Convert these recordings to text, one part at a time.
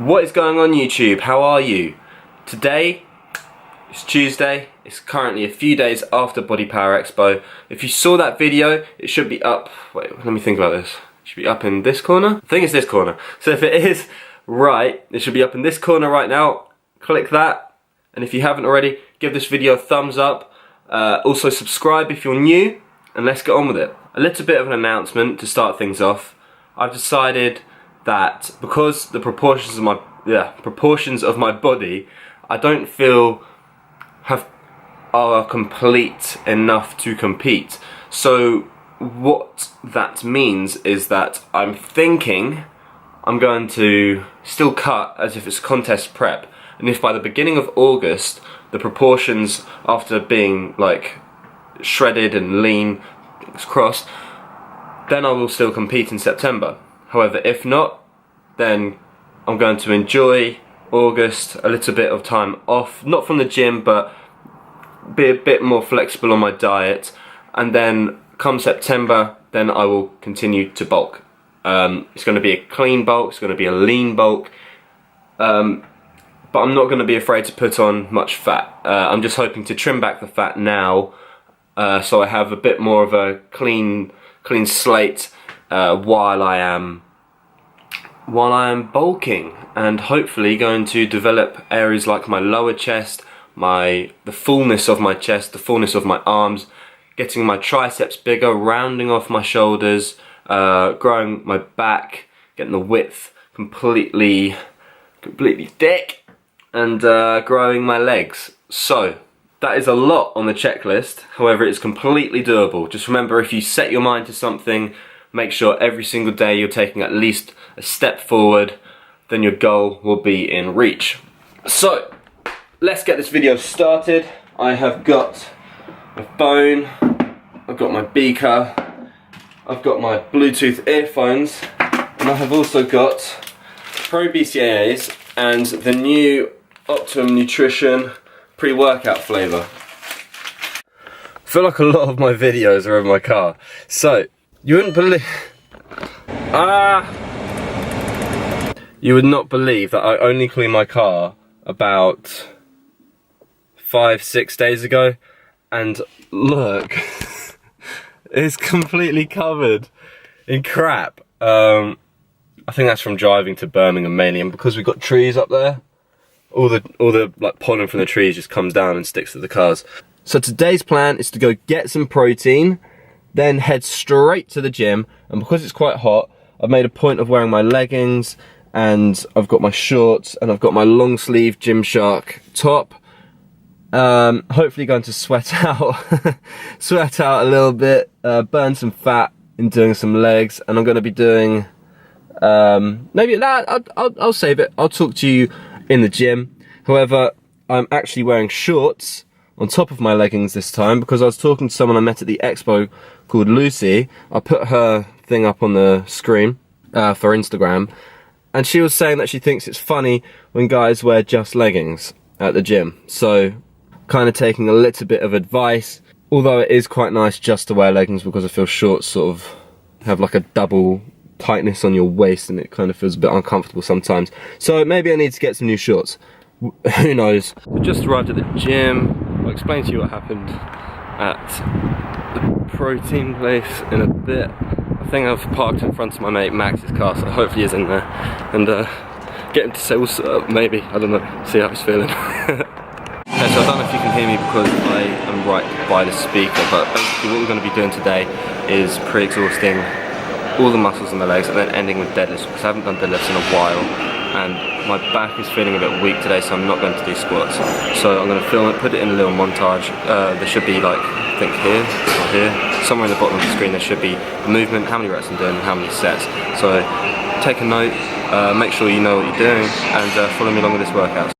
What is going on YouTube? How are you? Today, it's Tuesday, it's currently a few days after Body Power Expo. If you saw that video, it should be up, wait, let me think about this. It should be up in this corner? I think it's this corner. So if it is right, it should be up in this corner right now. Click that, and if you haven't already, give this video a thumbs up. Also subscribe if you're new, and let's get on with it. A little bit of an announcement to start things off. I've decided that because the proportions of my body, I don't feel are complete enough to compete. So what that means is that I'm thinking I'm going to still cut as if it's contest prep, and if by the beginning of August the proportions, after being like shredded and lean, fingers crossed, then I will still compete in September. However, if not, then I'm going to enjoy August, a little bit of time off, not from the gym, but be a bit more flexible on my diet, and then come September, then I will continue to bulk. It's going to be a clean bulk, it's going to be a lean bulk, but I'm not going to be afraid to put on much fat. I'm just hoping to trim back the fat now, so I have a bit more of a clean slate while I am bulking, and hopefully going to develop areas like my lower chest, the fullness of my chest, the fullness of my arms, getting my triceps bigger, rounding off my shoulders, growing my back, getting the width completely thick, and growing my legs. So that is a lot on the checklist. However, it's completely doable. Just remember, if you set your mind to something, make sure every single day you're taking at least a step forward, then your goal will be in reach. So let's get this video started. I have got my phone, I've got my beaker, I've got my Bluetooth earphones, and I have also got Pro BCAAs and the new Optimum Nutrition pre-workout flavour. I feel like a lot of my videos are in my car. So, you wouldn't believe... You would not believe that I only cleaned my car about 5-6 days ago, and look, it's completely covered in crap. I think that's from driving to Birmingham mainly, and because we've got trees up there, all the like pollen from the trees just comes down and sticks to the cars. So today's plan is to go get some protein, then head straight to the gym, and because it's quite hot, I've made a point of wearing my leggings, and I've got my shorts, and I've got my long sleeve Gymshark top. Hopefully going to sweat out sweat out a little bit, burn some fat in doing some legs, and I'm going to be doing maybe that I'll save it. I'll talk to you in the gym. However, I'm actually wearing shorts on top of my leggings this time because I was talking to someone I met at the expo called Lucy. I'll put her thing up on the screen for Instagram, and she was saying that she thinks it's funny when guys wear just leggings at the gym. So kind of taking a little bit of advice, although it is quite nice just to wear leggings because I feel shorts sort of have like a double tightness on your waist and it kind of feels a bit uncomfortable sometimes. So maybe I need to get some new shorts. Who knows? I just arrived at the gym. I'll explain to you what happened at the protein place in a bit. I think I've parked in front of my mate Max's car, so hopefully he's in there, and get him to say what's up, maybe, I don't know, see how he's feeling. Okay, so I don't know if you can hear me because I am right by the speaker, but basically what we're going to be doing today is pre-exhausting all the muscles in the legs and then ending with deadlifts, because I haven't done deadlifts in a while and my back is feeling a bit weak today, so I'm not going to do squats. So I'm going to film it, put it in a little montage. There should be, like, I think here or here, somewhere in the bottom of the screen there should be the movement, how many reps I'm doing and how many sets. So take a note, make sure you know what you're doing, and follow me along with this workout.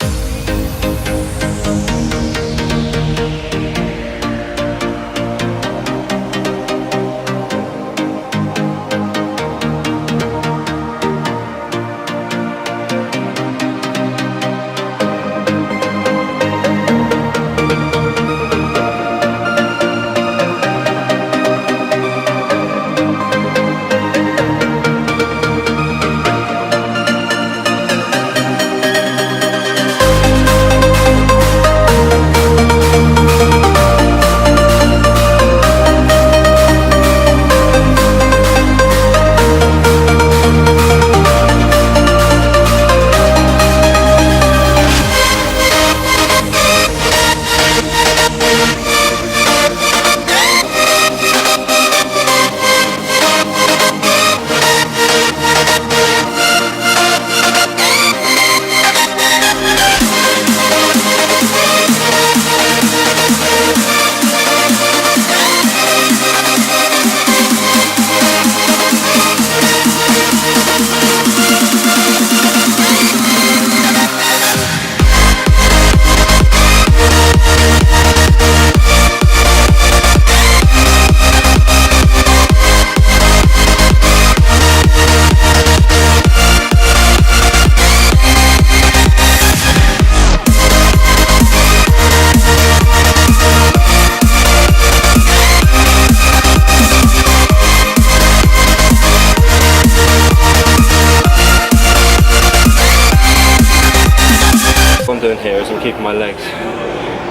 doing here is I'm keeping my legs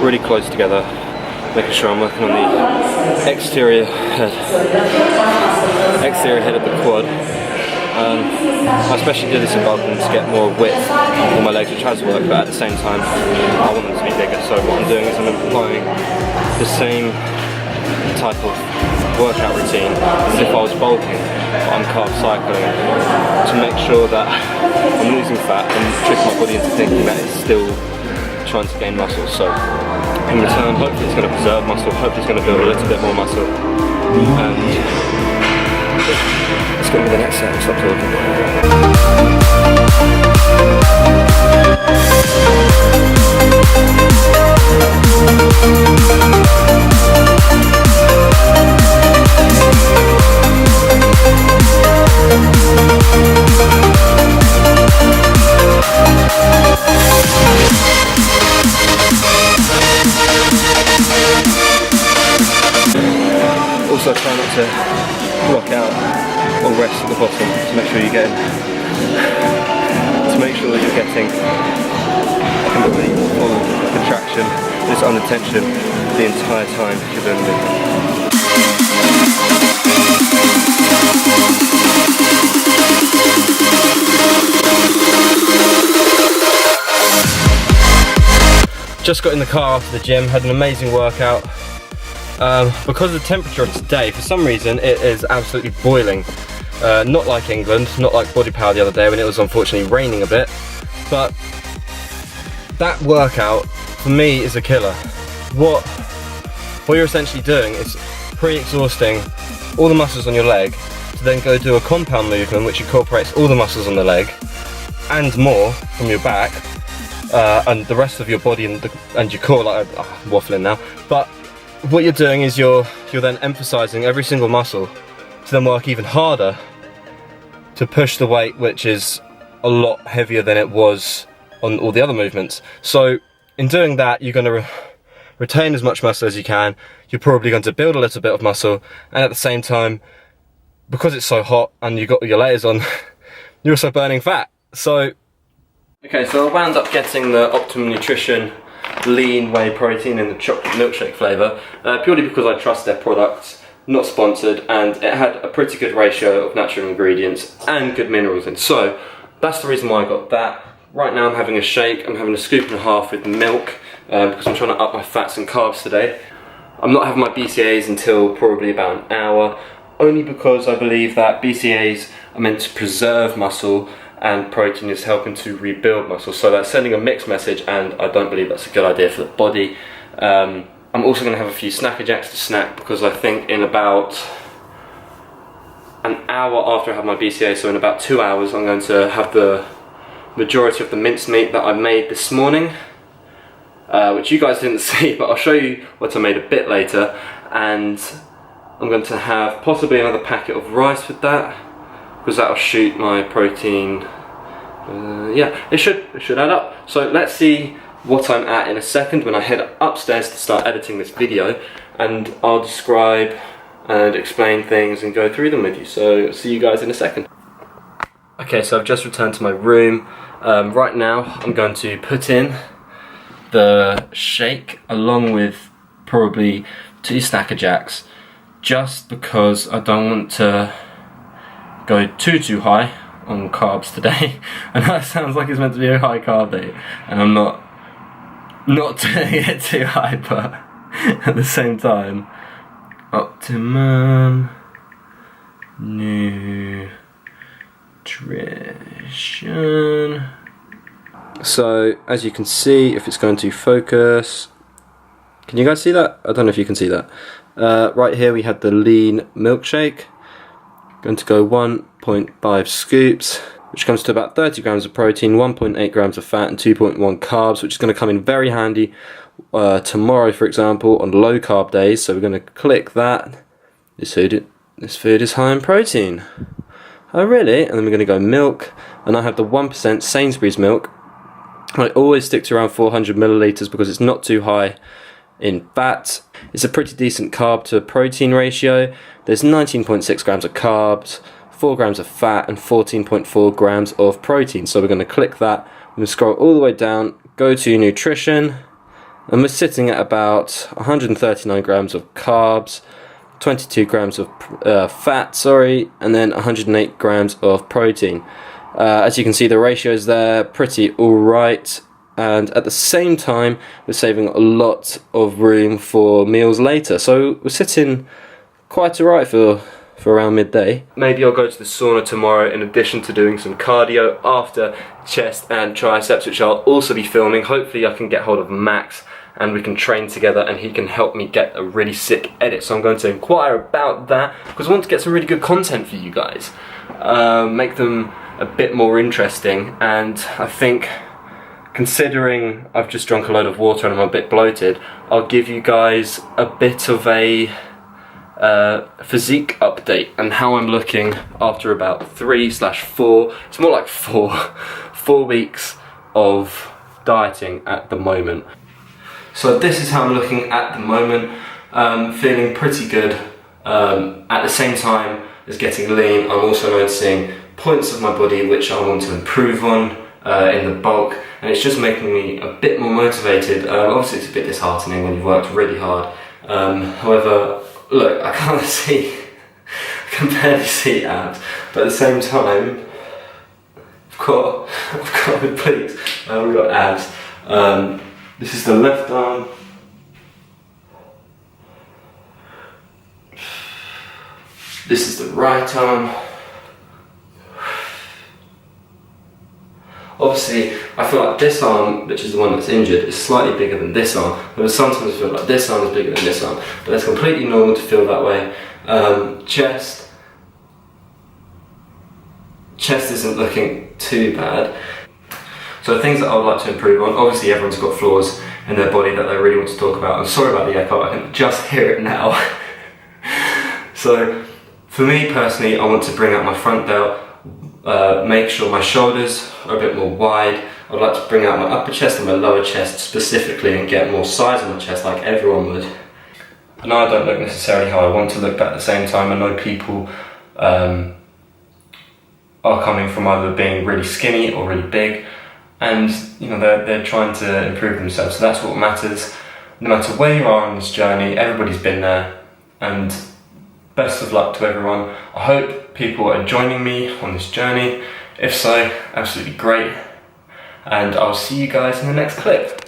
really close together, making sure I'm working on the exterior head of the quad. I especially do this in bulking to get more width on my legs, which has worked, but at the same time I want them to be bigger. So what I'm doing is I'm applying the same type of workout routine as if I was bulking, but I'm carb cycling to make sure that I'm losing fat and tricking my body into thinking that it's still trying to gain muscle. So in return, hopefully it's going to preserve muscle, hopefully it's going to build a little bit more muscle, and it's going to be the next set. Stop talking. Also try not to block out or rest at the bottom to make sure you're getting a complete full contraction, just under tension the entire time you're doing the movement. Just got in the car after the gym, had an amazing workout. Because of the temperature of today, for some reason it is absolutely boiling. Not like England, not like Body Power the other day when it was unfortunately raining a bit, but that workout for me is a killer. What you're essentially doing is pre-exhausting all the muscles on your leg to then go do a compound movement which incorporates all the muscles on the leg and more from your back and the rest of your body and your core. Like I'm waffling now, but what you're doing is you're then emphasizing every single muscle to then work even harder to push the weight, which is a lot heavier than it was on all the other movements. So in doing that, you're going to retain as much muscle as you can. You're probably going to build a little bit of muscle, and at the same time, because it's so hot and you've got your layers on, you're also burning fat. So okay, so I wound up getting the Optimum Nutrition lean whey protein in the chocolate milkshake flavour, purely because I trust their products, not sponsored, and it had a pretty good ratio of natural ingredients and good minerals in. So that's the reason why I got that. Right now I'm having a shake. I'm having a scoop and a half with milk because I'm trying to up my fats and carbs today. I'm not having my BCAAs until probably about an hour, only because I believe that BCAAs are meant to preserve muscle and protein is helping to rebuild muscle. So that's sending a mixed message, and I don't believe that's a good idea for the body. I'm also going to have a few Snacker Jacks to snack because I think in about an hour after I have my BCA, so in about 2 hours, I'm going to have the majority of the mincemeat that I made this morning, which you guys didn't see, but I'll show you what I made a bit later. And I'm going to have possibly another packet of rice with that, because that'll shoot my protein. Yeah, it should add up. So let's see what I'm at in a second when I head upstairs to start editing this video, and I'll describe and explain things and go through them with you. So see you guys in a second. Okay, so I've just returned to my room. Right now I'm going to put in the shake along with probably 2 Snacker Jacks, just because I don't want to go too high on carbs today. And that sounds like it's meant to be a high carb day, and I'm not doing it too high, but at the same time, Optimum Nutrition. So as you can see, if it's going to focus, can you guys see that? I don't know if you can see that. Right here we had the lean milkshake. Going to go 1.5 scoops, which comes to about 30 grams of protein, 1.8 grams of fat, and 2.1 carbs, which is going to come in very handy tomorrow, for example, on low carb days. So we're going to click that. This food is high in protein. Oh really? And then we're going to go milk, and I have the 1% Sainsbury's milk. I always stick to around 400 milliliters because it's not too high in fat. It's a pretty decent carb to protein ratio. There's 19.6 grams of carbs, 4 grams of fat, and 14.4 grams of protein. So we're going to click that. We're going to scroll all the way down, go to nutrition, and we're sitting at about 139 grams of carbs, 22 grams of fat, and then 108 grams of protein. As you can see, the ratios there pretty alright, and at the same time we're saving a lot of room for meals later, so we're sitting quite alright for around midday. Maybe I'll go to the sauna tomorrow in addition to doing some cardio after chest and triceps, which I'll also be filming. Hopefully I can get hold of Max and we can train together and he can help me get a really sick edit. So I'm going to inquire about that because I want to get some really good content for you guys. Make them a bit more interesting, and I think, considering I've just drunk a load of water and I'm a bit bloated, I'll give you guys a bit of a physique update and how I'm looking after about 3/4, it's more like 4 weeks of dieting at the moment. So this is how I'm looking at the moment. Feeling pretty good. At the same time as getting lean, I'm also noticing points of my body which I want to improve on in the bulk, and it's just making me a bit more motivated. Obviously it's a bit disheartening when you've worked really hard. However, look, I can barely see abs, but at the same time, I've got obliques, I've got abs. This is the left arm. This is the right arm. Obviously, I feel like this arm, which is the one that's injured, is slightly bigger than this arm. But sometimes I feel like this arm is bigger than this arm. But that's completely normal to feel that way. Chest isn't looking too bad. So things that I would like to improve on, obviously everyone's got flaws in their body that they really want to talk about. I'm sorry about the echo, I can just hear it now. So for me personally, I want to bring out my front delt, make sure my shoulders are a bit more wide. I'd like to bring out my upper chest and my lower chest specifically and get more size on my chest like everyone would. I know I don't look necessarily how I want to look, but at the same time I know people are coming from either being really skinny or really big, and you know they're trying to improve themselves, so that's what matters. No matter where you are on this journey, everybody's been there, and best of luck to everyone. I hope people are joining me on this journey. If so, absolutely great, and I'll see you guys in the next clip.